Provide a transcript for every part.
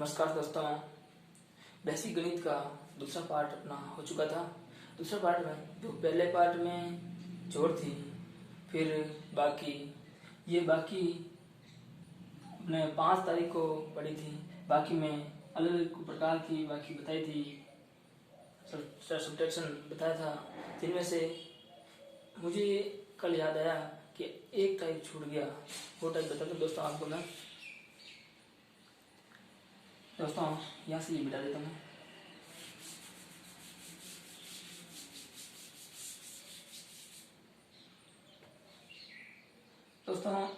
नमस्कार दोस्तों। बेसिक गणित का दूसरा पार्ट अपना हो चुका था। दूसरा पार्ट में जो पहले पार्ट में जोड़ थी, फिर बाकी अपने 5 तारीख को पढ़ी थी। बाकी में अलग अलग प्रकार की बाकी बताई थी, सब्ट्रैक्शन बताया था, जिनमें से मुझे कल याद आया कि एक टाइप छूट गया। वो टाइप बता दूं दोस्तों आपको मैं। दोस्तों यहाँ से ये मिटा देता हूँ। दोस्तों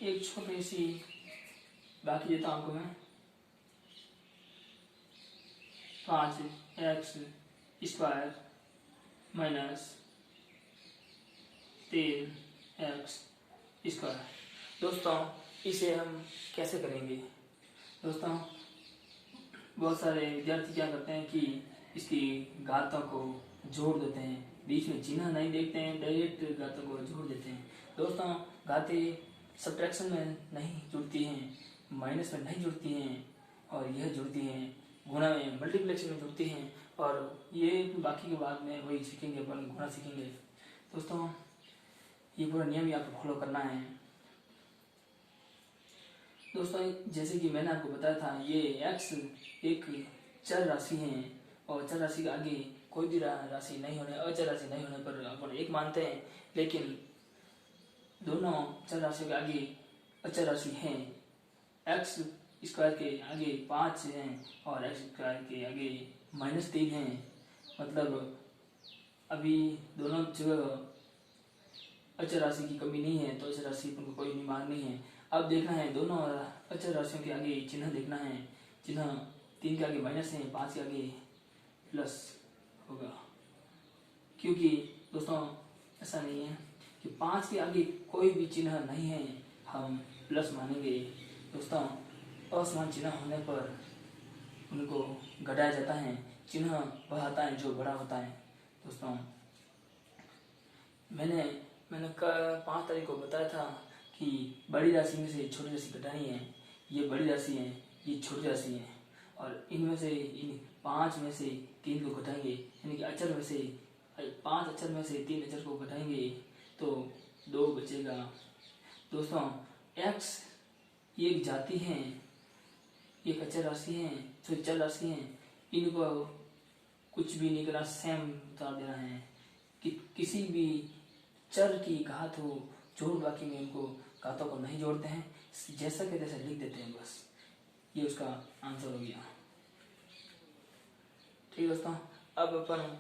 एक छोटी सी बाकी देता हूँ आपको मैं। 5x² minus 3x²। दोस्तों इसे हम कैसे करेंगे? दोस्तों बहुत सारे विद्यार्थी क्या करते हैं कि इसकी घातों को जोड़ देते हैं, बीच में चिन्ह नहीं देखते हैं, डायरेक्ट घातों को जोड़ देते हैं। दोस्तों घातें सब्ट्रैक्शन में नहीं जुड़ती हैं, माइनस में नहीं जुड़ती हैं, और यह जुड़ती हैं गुणा में, मल्टीप्लिकेशन में जुड़ती हैं। और ये बाकी के बाद में वही सीखेंगे, अपन गुणा सीखेंगे। दोस्तों ये पूरा नियम ही आपको फॉलो करना है। दोस्तों जैसे कि मैंने आपको बताया था, ये x एक चर राशि है, और चर राशि के आगे कोई भी राशि नहीं होने, अचर राशि नहीं होने पर अपन एक मानते हैं। लेकिन दोनों चर राशि के आगे अचर राशि हैं। x² के आगे 5 हैं और x² के आगे -3 हैं। मतलब अभी दोनों जगह अचर राशि की कमी नहीं है, तो अचर राशि पर कोई भी मान नहीं है। अब देखना है दोनों अचर राशियों के आगे चिन्ह देखना है। चिन्ह 3 के आगे माइनस है, 5 के आगे प्लस होगा। क्योंकि दोस्तों ऐसा नहीं है कि 5 के आगे कोई भी चिन्ह नहीं है, हम प्लस मानेंगे। दोस्तों असमान चिन्ह होने पर उनको घटाया जाता है। चिन्ह वह आता है जो बड़ा होता है। दोस्तों मैंने 5 तारीख को बताया था कि बड़ी राशि में से छोटी राशि घटानी है। ये बड़ी राशि है, ये छोटी राशि है, और इनमें से इन 5 में से 3 को घटाएंगे, यानी कि अचर में से 5 अचर में से 3 अचर को घटाएंगे तो 2 बचेगा। दोस्तों x एक जाति है, एक अचर राशि है, जो चर राशि है, इनको कुछ भी नहीं करना, सेम उतार देना है। कि किसी भी चर की घात हो, जोड़ बाकी में इनको घातों को नहीं जोड़ते हैं, जैसा के तैसा लिख देते हैं, बस ये उसका आंसर हो गया। ठीक दोस्तों, अब अपन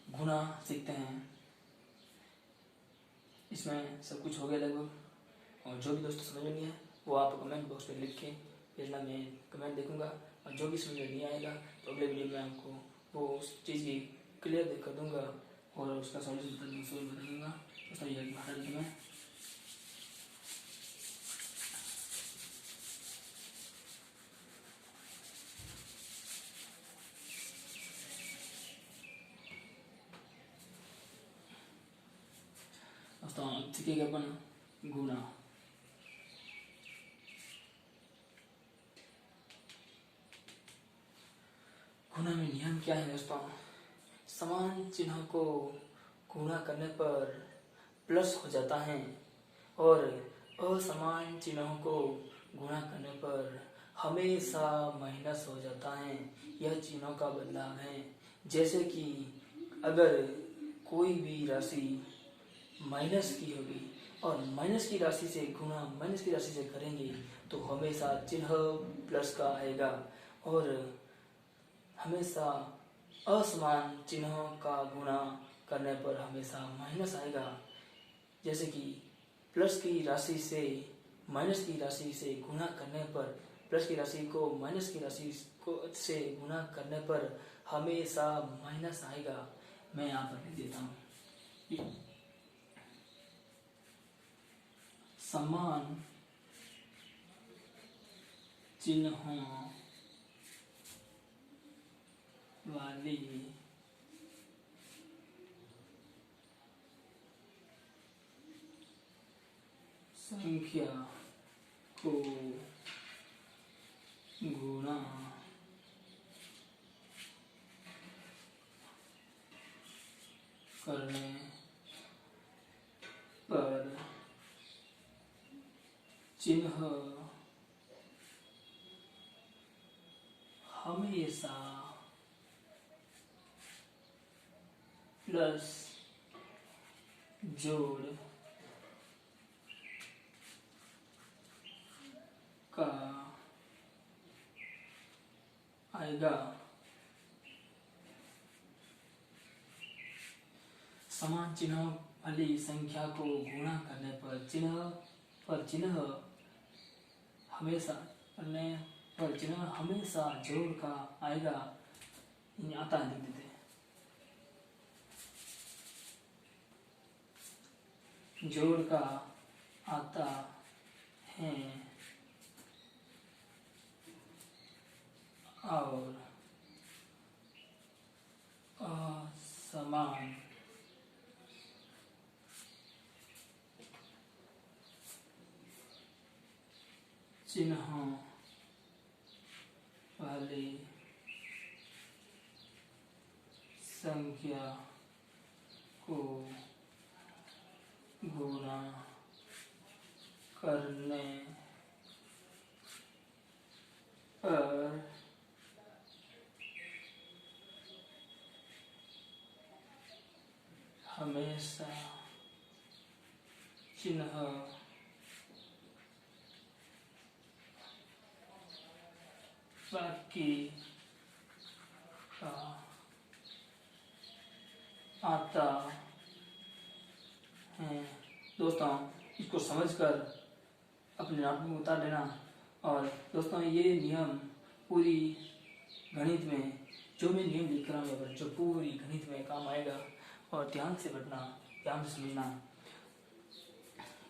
गुणा सीखते हैं। इसमें सब कुछ हो गया लगभग, और जो भी दोस्तों समझ में नहीं है वो आप कमेंट बॉक्स में लिख के भेजना, मैं कमेंट देखूंगा। और जो भी समझ में नहीं आएगा तो अगले वीडियो में आपको वो उस चीज़ की क्लियर कर दूंगा और उसका सॉल्यूशन बता दूंगा। दोस्तों ये भारत में दोस्तों सीखेंगे अपन गुणा। गुणा में नियम क्या है दोस्तों? समान चिन्ह को गुणा करने पर प्लस हो जाता है, और असमान चिन्हों को गुणा करने पर हमेशा माइनस हो जाता है। यह चिन्हों का बदलाव है। जैसे कि अगर कोई भी राशि माइनस की होगी और माइनस की राशि से गुणा माइनस की राशि से करेंगे तो हमेशा चिन्ह प्लस का आएगा, और हमेशा असमान चिन्हों का गुणा करने पर हमेशा माइनस आएगा। जैसे कि प्लस की राशि से माइनस की राशि से गुणा करने पर, प्लस की राशि को माइनस की राशि को से गुणा करने पर हमेशा माइनस आएगा। मैं यहाँ पर लिख देता हूँ, समान चिन्हों वाली संख्या को चिन्ह हमेशा प्लस जोड़ का आएगा। समान चिन्ह वाली संख्या को गुणा करने पर चिन्ह हमेशा जोड़ का आएगा। आता है, लिख देते हैं। जोड़ का आता है और असमान चिन्हों वाली संख्या को गुणा करने पर हमेशा चिन्ह बाकी का आता है। दोस्तों, इसको समझकर अपने नोटबुक में उतार लेना। और दोस्तों, ये नियम पूरी गणित में जो मैं नियम लिख रहा हूँ जो पूरी गणित में काम आएगा। और ध्यान से पढ़ना, ध्यान से समझना।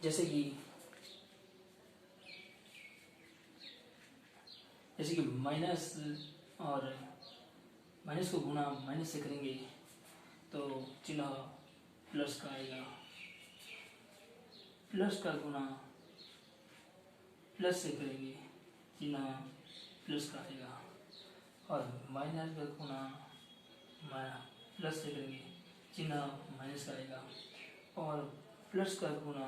जैसे कि माइनस और माइनस को गुणा माइनस से करेंगे तो चिन्ह प्लस का आएगा। प्लस का गुणा प्लस से करेंगे, चिन्ह प्लस का आएगा। और माइनस का गुणा प्लस से करेंगे, चिन्ह माइनस का आएगा। और प्लस का गुणा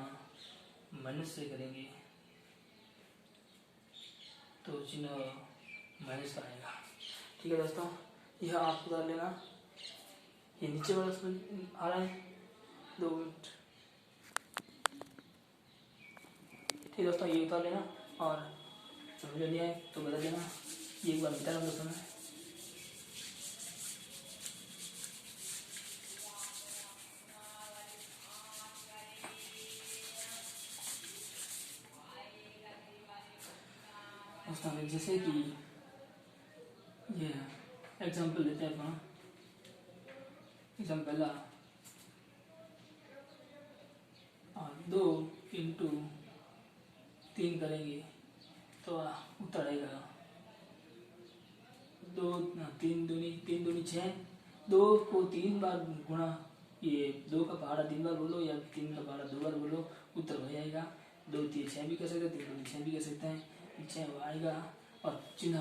माइनस से करेंगे तो चिन्ह माइनस का आएगा। ठीक है दोस्तों, यह आप उतार लेना। ये नीचे वाला समझ आ रहा है? 2 मिनट। ठीक है दोस्तों, ये उतार लेना। और समझ लिया है तो बता देना। ये एक बार बता रहा हूँ दोस्तों मैं। जैसे कि ये एग्जाम्पल लेते हैं अपना। एग्जाम्पल 2 इंटू 3 करेंगे तो उत्तर आएगा 2 3 दूनी 6। 2 को 3 बार गुणा, ये 2 का पहाड़ा 3 बार बोलो या 3 का पहाड़ा 2 बार बोलो, उत्तर वही आएगा। 2 3 6 भी कर सकते हैं, 3 दूनी 6 भी कर सकते हैं, 6 आएगा। और चिन्ह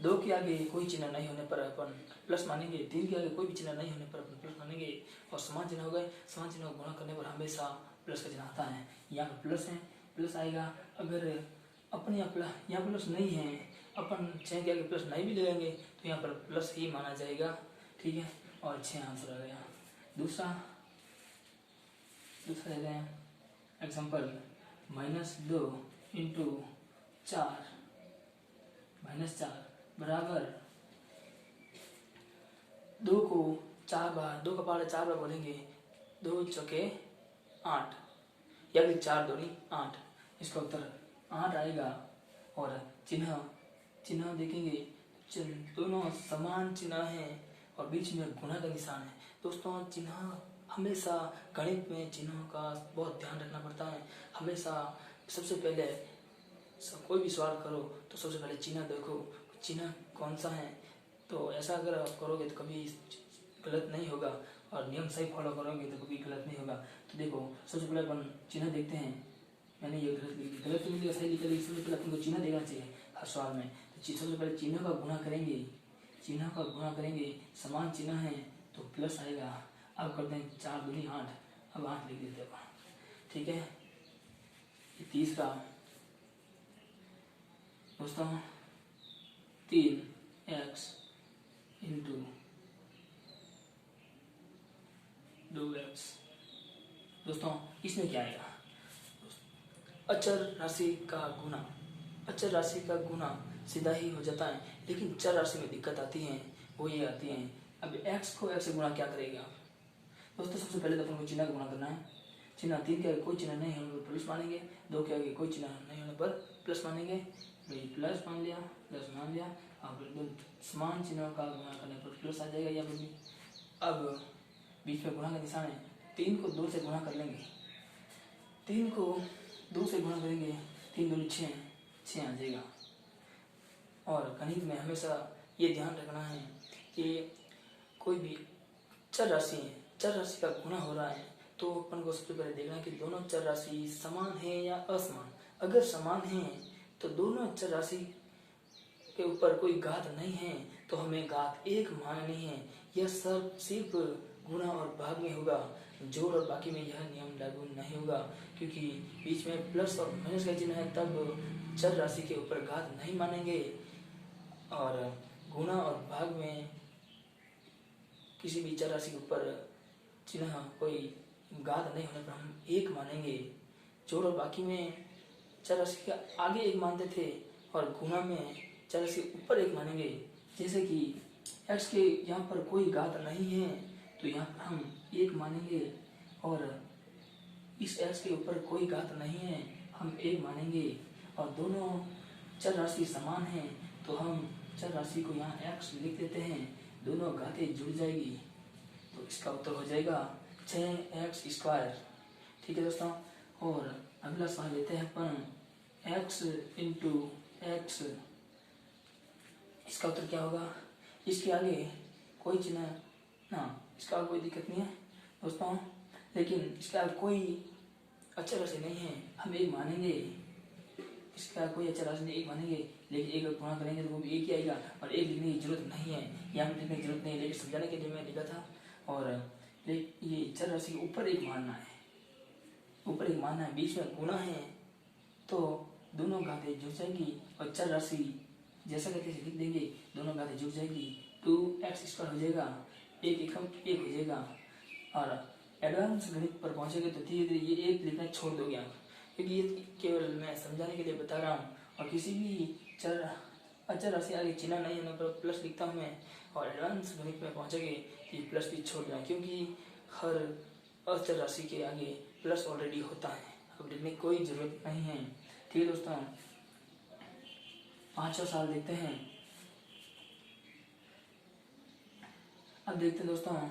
2 के आगे कोई चिन्ह नहीं होने पर अपन प्लस मानेंगे, 3 के आगे कोई भी चिन्ह नहीं होने पर अपन प्लस मानेंगे। और समान चिन्ह हो गए, समान चिन्ह को गुणा करने पर हमेशा प्लस का चिन्ह आता है। यहाँ पर प्लस है, प्लस आएगा। अगर अपने यहाँ प्लस नहीं है, अपन 6 के आगे प्लस नहीं भी लगाएंगे तो यहाँ पर प्लस ही माना जाएगा। ठीक है, और 6 आंसर आ गया। दूसरा लेते हैं एग्जाम्पल। -2 इंटू 4 -4 बराबर 2 को 4 बार, 2 का पहाड़ा 4 बार बोलेंगे, 2 चौके 8 या फिर 4 दूनी 8, इसका उत्तर 8 आएगा। और चिन्ह देखेंगे, दोनों समान चिन्ह हैं और बीच में गुणा का निशान है। दोस्तों, चिन्ह हमेशा गणित में चिन्हों का बहुत ध्यान रखना पड़ता है। हमेशा सबसे पहले कोई भी सवाल करो तो सबसे पहले चिन्ह देखो, चिन्ह कौन सा है। तो ऐसा अगर आप करोगे तो कभी गलत नहीं होगा और नियम सही फॉलो करोगे तो कभी गलत नहीं होगा। तो देखो, सबसे पहले अपन चिन्ह देखते हैं। मैंने ये गलत तो नहीं, सही लिखा, सबसे पहले अपन को चिन्ह देना चाहिए हर सवाल में। तो सबसे पहले चिन्ह का गुणा करेंगे, चिन्ह का गुणा करेंगे, समान चिन्ह है तो प्लस आएगा। अब करते हैं 4 दूनी 8, अब 8 लिख देते हैं। ठीक है, ये तीसरा दोस्तों 3x इंटू 2x। दोस्तों इसमें क्या आएगा? अचर राशि का गुना, अचर राशि का गुना सीधा ही हो जाता है, लेकिन चर राशि में दिक्कत आती है, वो ये आती है। अब x को x से गुना क्या करेगा? दोस्तों सबसे पहले तो अपन को चिन्ह का गुना करना है। चिन्ह 3 के आगे कोई चिन्ह नहीं होने पर प्लस मानेंगे, 2 के आगे कोई चिन्ह नहीं होने पर प्लस मानेंगे। प्लस मान लिया, प्लस मान लिया। अब समान चिन्हों का गुना करने पर प्लस आ जाएगा यहाँ पर भी। अब बीच में गुणा का निशान है, 3 को 2 से गुणा कर लेंगे, 3 को 2 से गुणा करेंगे, 3 दूनी 6, 6 आ जाएगा। और गणित में हमेशा ये ध्यान रखना है कि कोई भी चर राशि है, चर राशि का गुणा हो रहा है तो अपन को सबसे पहले देखना है कि दोनों चर राशि समान है या असमान। अगर समान है तो दोनों चर राशि के ऊपर कोई घात नहीं है तो हमें घात 1 माननी है। यह सब सिर्फ गुणा और भाग में होगा, जोड़ और बाकी में यह नियम लागू नहीं होगा, क्योंकि बीच में प्लस और माइनस का चिन्ह है, तब चर राशि के ऊपर घात नहीं मानेंगे। और गुणा और भाग में किसी भी चर राशि के ऊपर चिन्ह कोई घात नहीं होने पर हम 1 मानेंगे। जोड़ और बाकी में चर राशि के आगे 1 मानते थे और गुणा में चर राशि के ऊपर 1 मानेंगे। जैसे कि x के यहाँ पर कोई घात नहीं है तो यहाँ पर हम 1 मानेंगे, और इस x के ऊपर कोई घात नहीं है हम 1 मानेंगे। और दोनों चर राशि समान है तो हम चर राशि को यहाँ x लिख देते हैं, दोनों घातें जुड़ जाएगी तो इसका उत्तर हो जाएगा 6x²। ठीक है दोस्तों। और अगला सवाल लेते हैं अपन x इंटू x, इसका उत्तर क्या होगा? इसके आगे कोई चिन्ह ना, इसका कोई दिक्कत नहीं है दोस्तों, लेकिन इसका कोई अचर राशि नहीं है, हम 1 मानेंगे। इसका कोई अचर राशि नहीं, 1 मानेंगे, लेकिन 1 गुणा करेंगे तो वो भी 1 ही आएगा, और 1 लिखने की जरूरत नहीं है, यहाँ पे लिखने की जरूरत नहीं है, लेकिन समझाने के लिए मैं लिखा था। और ये चर राशि के ऊपर 1 मानना है, ऊपर 1 मानना है, बीच में गुणा है तो दोनों घातें जुड़ जाएगी, और चर राशि जैसा कहते लिख देंगे, दोनों घातें जुड़ जाएगी, 2x² हो जाएगा, 1 एकम 1 हो जाएगा। और एडवांस गणित पर पहुंचेंगे तो धीरे धीरे ये 1 लिखना छोड़ दोगे आप, क्योंकि ये केवल मैं समझाने के लिए बता रहा हूँ। और किसी भी अचर राशि आगे चिन्ह नहीं होने पर प्लस लिखता हूँ मैं, और एडवांस गणित में पहुंचेंगे कि प्लस भी छोड़ देना, क्योंकि हर अचर राशि के आगे प्लस ऑलरेडी होता है, अब लिखने की कोई जरूरत नहीं है। ठीक है दोस्तों, 5वां सवाल देखते हैं। अब देखते हैं दोस्तों,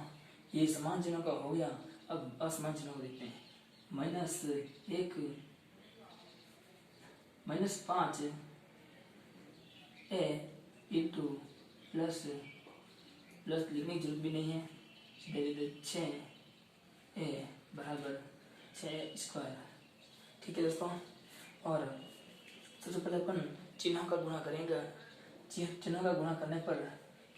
ये समान चिन्हों का हो गया, अब असमान चिन्हों को देखते हैं। -5 a इंटू प्लस लिखने की जरूरत भी नहीं है, 6a बराबर 6²। ठीक है दोस्तों। और सबसे पहले अपन चिन्हों का गुणा करेंगे। चिन्हों का गुणा करने पर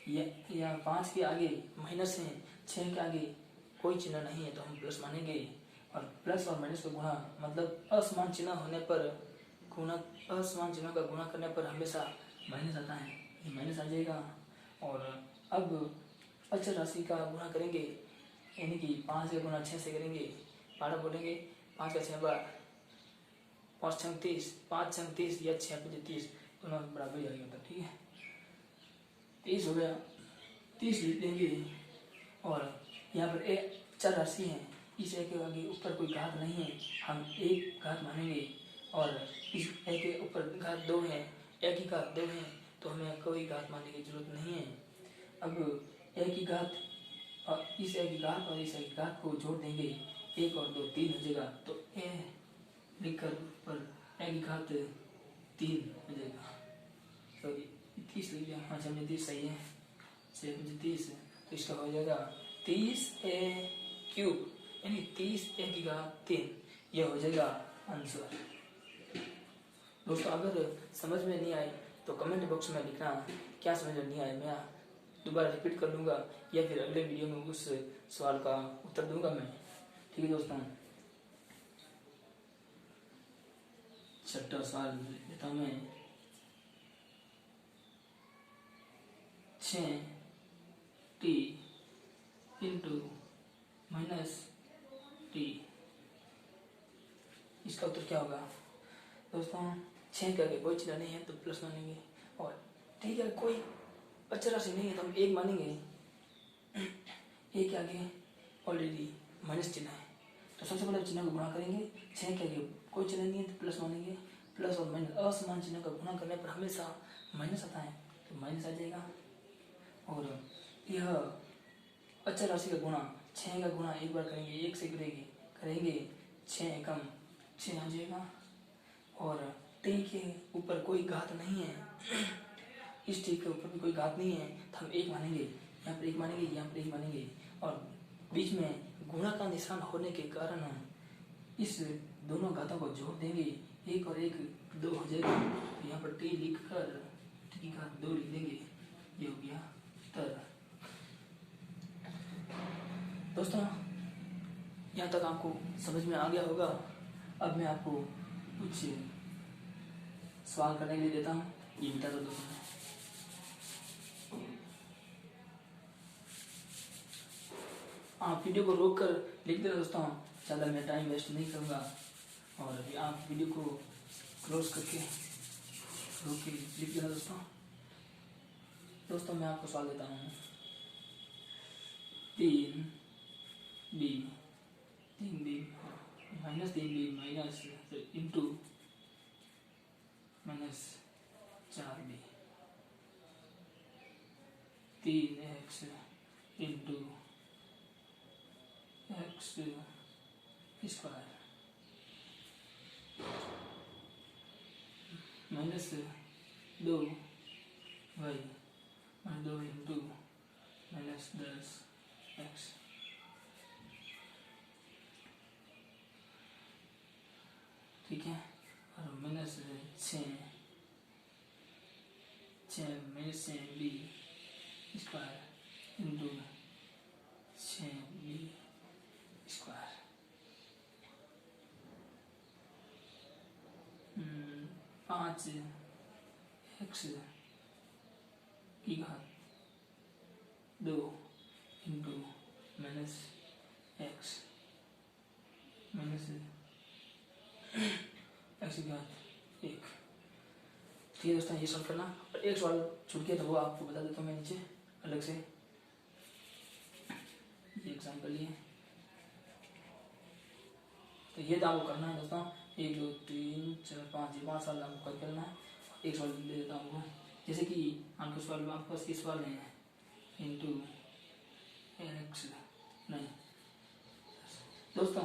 या 5 के आगे माइनस है, 6 के आगे कोई चिन्ह नहीं है तो हम प्लस मानेंगे। और प्लस और माइनस का गुणा मतलब असमान चिन्ह होने पर असमान चिन्हों का गुणा करने पर हमेशा माइनस आता है, ये माइनस आ जाएगा। और अब अचर राशि का गुणा करेंगे, यानी कि 5 का गुणा 6 से करेंगे, 12 बोलेंगे, 5 का 6 बार 5 छंग 30, 5 छंग 30 या 6 5 30, दोनों बराबर ही आएगा। ठीक है, 30 हो गया, 30 लिख देंगे। और यहाँ पर एक चर राशि है, इस एक के आगे ऊपर कोई घात नहीं है, हम 1 घात मानेंगे। और इस एक के ऊपर घात 2 है, एक ही घात 2 है तो हमें कोई घात मानने की जरूरत नहीं है। अब एक ही घात और इस एक ही घात और इस एक घात को जोड़ देंगे, 1 और 2 3 हो जाएगा, तो ए लिखकर पर एक ही घात 3 हो जाएगा। सॉरी 30 लिख लिया, हाँ 30 सही है, 30, तो इसका हो जाएगा 30a³ यानी 30 की घात 3, यह हो जाएगा आंसर। दोस्तों अगर समझ में नहीं आए तो कमेंट बॉक्स में लिखना क्या समझ में नहीं आया, मैं दोबारा रिपीट कर लूँगा या फिर अगले वीडियो में उस सवाल का उत्तर दूंगा मैं। ठीक है दोस्तों, 6वां सवाल लेता हूँ मैं। 6t into minus T. इसका उत्तर क्या होगा दोस्तों? 6 के आगे कोई चिन्ह नहीं है तो प्लस मानेंगे, और ठीक है कोई अचर राशि नहीं है तो हम 1 मानेंगे। 1 के आगे ऑलरेडी माइनस चिन्ह है, तो सबसे पहले चिन्ह को गुणा करेंगे। 6 के आगे कोई चिन्ह नहीं है तो प्लस मानेंगे। प्लस और माइनस असमान चिन्ह का गुणा करने पर हमेशा माइनस आता है, तो माइनस आ जाएगा। और यह अचर राशि का गुणा 6 का गुणा एक बार करेंगे, 1 से करेंगे 6 एकम 6 आ जाएगा। और टी के ऊपर कोई घात नहीं है, इस टी के ऊपर भी कोई घात नहीं है तो हम 1 मानेंगे। यहाँ पर 1 मानेंगे, यहाँ पर 1 मानेंगे, और बीच में गुणा का निशान होने के कारण हम इस दोनों घातों को जोड़ देंगे। 1 और 1 2 हो जाएगा, तो यहाँ पर टी लिख कर टी की घात 2 लिख देंगे। ये हो गया उत्तर। दोस्तों यहाँ तक आपको समझ में आ गया होगा। अब मैं आपको कुछ सवाल करने के लिए देता हूँ, ये मिटा दो दोस्तों। आप वीडियो को रोक कर लिख देना दोस्तों, ज़्यादा मैं टाइम वेस्ट नहीं करूँगा। और अभी आप वीडियो को क्लोज करके रोक के लिख देना दोस्तों। दोस्तों मैं आपको सवाल देता हूँ, 3b minus 3b minus into minus 4b 3x into x square minus 2y minus 2 into minus 10x। ठीक है, और minus 6 minus 6b square into 6b square. 5x की घात 2 into minus x minus x की घात 1। ठीक है दोस्तों, ये सॉल्व करना। और एक सवाल छूट गया तो वो आपको बता देता हूँ मैं नीचे अलग से। ये एग्जाम्पल लिए तो ये तो आपको करना है दोस्तों। 1 2 3 4 5 ये 5 सवाल आपको करना है। एक सवाल दे देता हूँ आपको, जैसे कि आपके सवाल में आपके पास ये सवाल है इंटू एक्स नहीं। दोस्तों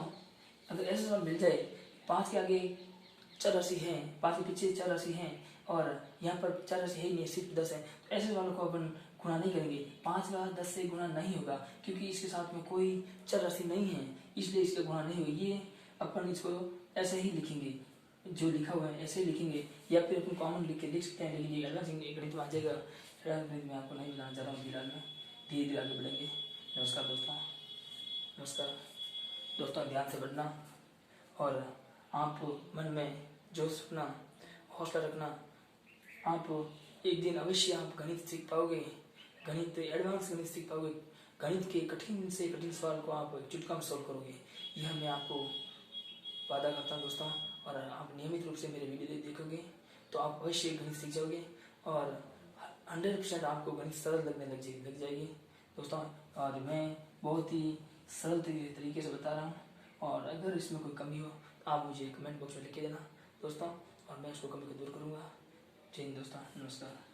अगर ऐसा सवाल मिल जाए, 5 के आगे चर राशि है, 5 के पीछे चर राशि है और यहाँ पर चर राशि है ही नहीं, सिर्फ 10 है, तो ऐसे सवालों को अपन गुणा नहीं करेंगे। 5 का 10 से गुणा नहीं होगा क्योंकि इसके साथ में कोई चर राशि नहीं है, इसलिए इसका गुणा नहीं होगा। ये अपन इसको ऐसे ही लिखेंगे, जो लिखा हुआ है ऐसे ही लिखेंगे, या फिर अपन कॉमन लिख के लिख सकते हैं। लेकिन ये एडवांस गणित में आ जाएगा, एडवांस गणित में आपको नहीं बताना चाह रहा हूँ फिलहाल में, धीरे धीरे आगे बढ़ेंगे। नमस्कार दोस्तों, नमस्कार दोस्तों, ध्यान से पढ़ना और आप मन में जोश रखना, हौसला रखना। आप एक दिन अवश्य आप गणित सीख पाओगे, गणित एडवांस गणित सीख पाओगे। गणित के कठिन से कठिन सवाल को आप चुटकी में सॉल्व करोगे, यह मैं आपको वादा करता हूँ दोस्तों। और आप नियमित रूप से मेरे वीडियो देखोगे तो आप अवश्य गणित सीख जाओगे और 100% आपको गणित सरल लगने लग जाएगी दोस्तों। और मैं बहुत ही सरल तरीके से बता रहा हूँ, और अगर इसमें कोई कमी हो तो आप मुझे कमेंट बॉक्स में लिख के देना दोस्तों, और मैं उसको कमी को दूर करूँगा। जय हिंद दोस्तों, नमस्कार।